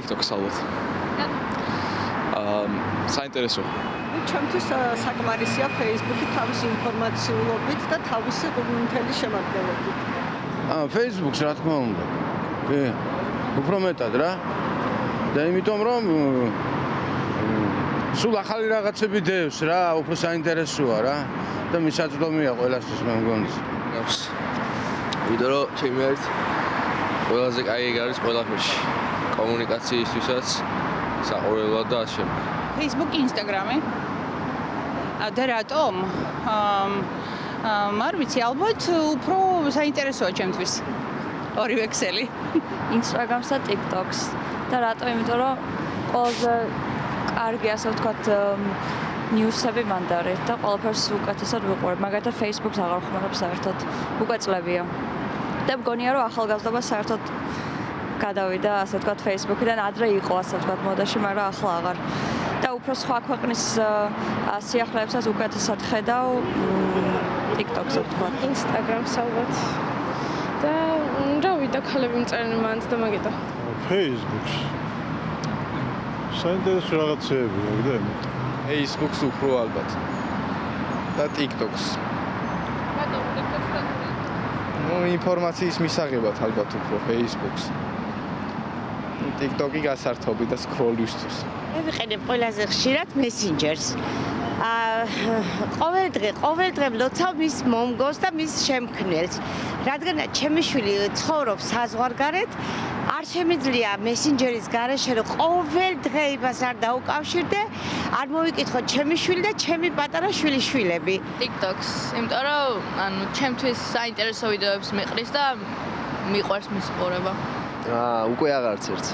TikTok-ს ალბათ. საინტერესო. ჩემთვის საკმარისია Facebook-ი თავისი ინფორმაციულობით და თავისი მთელი შემადგენლობით. Facebook-ს რა თქმა უნდა. უფრო მეტად რა. და იმიტომ რომ სულ ახალი რაღაცები დევს რა, უფრო საინტერესოა რა და მისაწვდომია ყველასთვის მე მგონი. ვიდრე რომ ჩემი არის ყველაზე კაი არის ყველაფერში. კომუნიკაციისთვისაც საყურებლად და ასე. Facebook, Instagram-ი. და რატომ? არ ვიცი, ალბათ უფრო საინტერესოა ჩემთვის. ორივე ქსელი. Instagram-ს და TikTok-ს. და რატომ? იმიტომ რომ ყველაზე კარგი ასე ვთქვათ ნიუსები მანდარი და ყველაფერს უკეთესად ვიყურებ. მაგალითად Facebook-ს აღარ ვხმარებ საერთოდ. უკვე წლებია. და მგონია რომ ახალგაზრდობა საერთოდ გადავიდა ასე ვთქვათ Facebook-დან ადრე იყო ასე ვთქვათ მოდაში, მაგრამ ახლა აღარ. და უფრო სხვა ქვეყნის სიახლეებსაც უკეთესად ხედავ TikTok-ზე ვთქვათ. Instagram-ს ალბათ. და რა ვიდა ქალები მწერენ მანდ და მაგედა. Facebook-ს. საინტერესო რაღაცეები მოგდა? Facebook-ს უფრო ალბათ. და TikTok-ს. რატომ TikTok-ს რა? ინფორმაციის მისაღებად ალბათ უფრო Facebook-ს. TikTok-ი გასართობი და სკროლისთვის. მე ვიყენებ ყველაზე ხშირად Messenger-ს. ყოველ დღე ვლოცავ მის მომგოს და მის შემქმნელს. რადგანაც ჩემი შვილი ცხოვრობს საზღვარგარეთ, არ შემიძლია Messenger-ის გარეშე რომ ყოველ დღე იმას არ დაუკავშირდე, არ მოვიკითხო ჩემი შვილი და ჩემი პატარა შვილიშვილები. TikTok-ს, იმიტომ რომ ჩემთვის საინტერესო ვიდეოებს მეყრის და მიყვარს მის ყურება. უკვე აღარც ერთ.